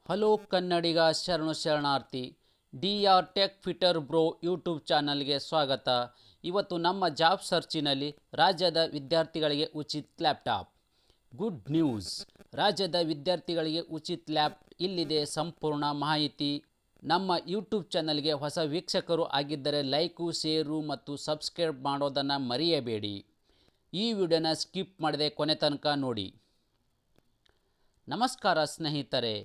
Hello ಕನ್ನಡಿಗ ಶರಣು ಶರಣಾರ್ಥಿ. DR tech fitter bro YouTube ಚಾನಲ್ಗೆ ಸ್ವಾಗತ. ಇವತ್ತು ನಮ್ಮ ಜಾಬ್ ಸರ್ಚಿನಲ್ಲಿ ರಾಜ್ಯದ ವಿದ್ಯಾರ್ಥಿಗಳಿಗೆ ಉಚಿತ ಲ್ಯಾಪ್ಟಾಪ್. ಗುಡ್ ನ್ಯೂಸ್, ರಾಜ್ಯದ ವಿದ್ಯಾರ್ಥಿಗಳಿಗೆ ಉಚಿತ ಲ್ಯಾಪ್. ಇಲ್ಲಿದೆ ಸಂಪೂರ್ಣ ಮಾಹಿತಿ. ನಮ್ಮ ಯೂಟ್ಯೂಬ್ ಚಾನಲ್ಗೆ ಹೊಸ ವೀಕ್ಷಕರು ಆಗಿದ್ದರೆ ಲೈಕು, ಶೇರು ಮತ್ತು ಸಬ್ಸ್ಕ್ರೈಬ್ ಮಾಡೋದನ್ನು ಮರೆಯಬೇಡಿ. ಈ ವಿಡಿಯೋನ ಸ್ಕಿಪ್ ಮಾಡದೆ ಕೊನೆ ತನಕ ನೋಡಿ. ನಮಸ್ಕಾರ ಸ್ನೇಹಿತರೆ,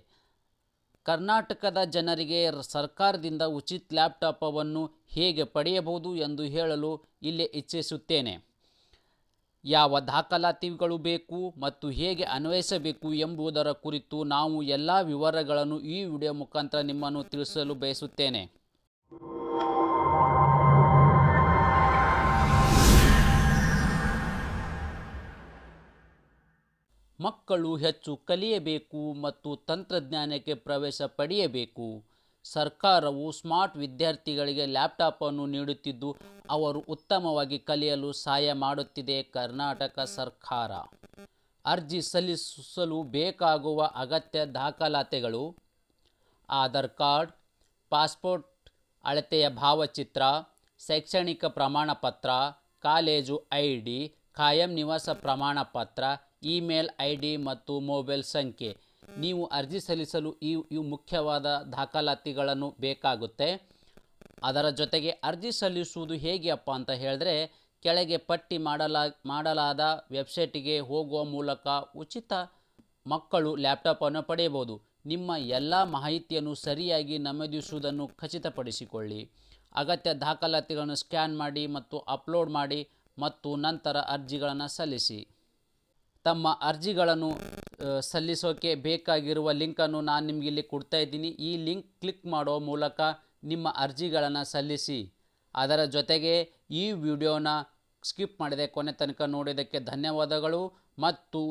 ಕರ್ನಾಟಕದ ಜನರಿಗೆ ಸರ್ಕಾರದಿಂದ ಉಚಿತ ಲ್ಯಾಪ್ಟಾಪವನ್ನು ಹೇಗೆ ಪಡೆಯಬಹುದು ಎಂದು ಹೇಳಲು ಇಲ್ಲಿ ಇಚ್ಛಿಸುತ್ತೇನೆ. ಯಾವ ದಾಖಲಾತಿಗಳು ಬೇಕು ಮತ್ತು ಹೇಗೆ ಅನ್ವಯಿಸಬೇಕು ಎಂಬುದರ ಕುರಿತು ನಾವು ಎಲ್ಲ ವಿವರಗಳನ್ನು ಈ ವಿಡಿಯೋ ಮುಖಾಂತರ ನಿಮ್ಮನ್ನು ತಿಳಿಸಲು ಬಯಸುತ್ತೇನೆ. ಮಕ್ಕಳು ಹೆಚ್ಚು ಕಲಿಯಬೇಕು ಮತ್ತು ತಂತ್ರಜ್ಞಾನಕ್ಕೆ ಪ್ರವೇಶ ಪಡೆಯಬೇಕು. ಸರ್ಕಾರವು ಸ್ಮಾರ್ಟ್ ವಿದ್ಯಾರ್ಥಿಗಳಿಗೆ ಲ್ಯಾಪ್ಟಾಪನ್ನು ನೀಡುತ್ತಿದ್ದು ಅವರು ಉತ್ತಮವಾಗಿ ಕಲಿಯಲು ಸಹಾಯ ಮಾಡುತ್ತಿದೆ. ಕರ್ನಾಟಕ ಸರ್ಕಾರ ಅರ್ಜಿ ಸಲ್ಲಿಸಲು ಬೇಕಾಗುವ ಅಗತ್ಯ ದಾಖಲಾತಿಗಳು: ಆಧಾರ್ ಕಾರ್ಡ್, ಪಾಸ್ಪೋರ್ಟ್ ಅಳತೆಯ ಭಾವಚಿತ್ರ, ಶೈಕ್ಷಣಿಕ ಪ್ರಮಾಣಪತ್ರ, ಕಾಲೇಜು ID, ಕಾಯಂ ನಿವಾಸ ಪ್ರಮಾಣಪತ್ರ, ಇಮೇಲ್ ID ಮತ್ತು ಮೊಬೈಲ್ ಸಂಖ್ಯೆ. ನೀವು ಅರ್ಜಿ ಸಲ್ಲಿಸಲು ಇವು ಮುಖ್ಯವಾದ ದಾಖಲಾತಿಗಳನ್ನು ಬೇಕಾಗುತ್ತೆ. ಅದರ ಜೊತೆಗೆ ಅರ್ಜಿ ಸಲ್ಲಿಸುವುದು ಹೇಗೆಯಪ್ಪ ಅಂತ ಹೇಳಿದ್ರೆ, ಕೆಳಗೆ ಪಟ್ಟಿ ಮಾಡಲಾದ ವೆಬ್ಸೈಟಿಗೆ ಹೋಗುವ ಮೂಲಕ ಉಚಿತ ಮಕ್ಕಳು ಲ್ಯಾಪ್ಟಾಪನ್ನು ಪಡೆಯಬಹುದು. ನಿಮ್ಮ ಎಲ್ಲ ಮಾಹಿತಿಯನ್ನು ಸರಿಯಾಗಿ ನಮೂದಿಸುವುದನ್ನು ಖಚಿತಪಡಿಸಿಕೊಳ್ಳಿ. ಅಗತ್ಯ ದಾಖಲಾತಿಗಳನ್ನು ಸ್ಕ್ಯಾನ್ ಮಾಡಿ ಮತ್ತು ಅಪ್ಲೋಡ್ ಮಾಡಿ ಮತ್ತು ನಂತರ ಅರ್ಜಿಗಳನ್ನು ಸಲ್ಲಿಸಿ. ತಮ್ಮ ಅರ್ಜಿಗಳನ್ನು ಸಲ್ಲಿಸೋಕೆ ಬೇಕಾಗಿರುವ ಲಿಂಕನ್ನು ನಾನು ನಿಮಗೆ ಇಲ್ಲಿ ಕೊಡ್ತಾ ಇದ್ದೀನಿ. ಈ ಲಿಂಕ್ ಕ್ಲಿಕ್ ಮಾಡುವ ಮೂಲಕ ನಿಮ್ಮ ಅರ್ಜಿಗಳನ್ನು ಸಲ್ಲಿಸಿ. ಅದರ ಜೊತೆಗೆ ಈ ವಿಡಿಯೋನ ಸ್ಕಿಪ್ ಮಾಡದೆ ಕೊನೆ ತನಕ ನೋಡೋದಕ್ಕೆ ಧನ್ಯವಾದಗಳು. ಮತ್ತು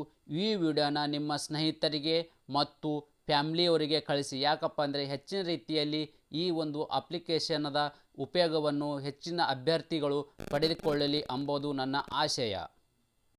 ಈ ವಿಡಿಯೋನ ನಿಮ್ಮ ಸ್ನೇಹಿತರಿಗೆ ಮತ್ತು ಫ್ಯಾಮಿಲಿಯವರಿಗೆ ಕಳಿಸಿ. ಯಾಕಪ್ಪ ಅಂದರೆ ಹೆಚ್ಚಿನ ರೀತಿಯಲ್ಲಿ ಈ ಒಂದು ಅಪ್ಲಿಕೇಶನದ ಉಪಯೋಗವನ್ನು ಹೆಚ್ಚಿನ ಅಭ್ಯರ್ಥಿಗಳು ಪಡೆದುಕೊಳ್ಳಲಿ ಎಂಬುದು ನನ್ನ ಆಶಯ.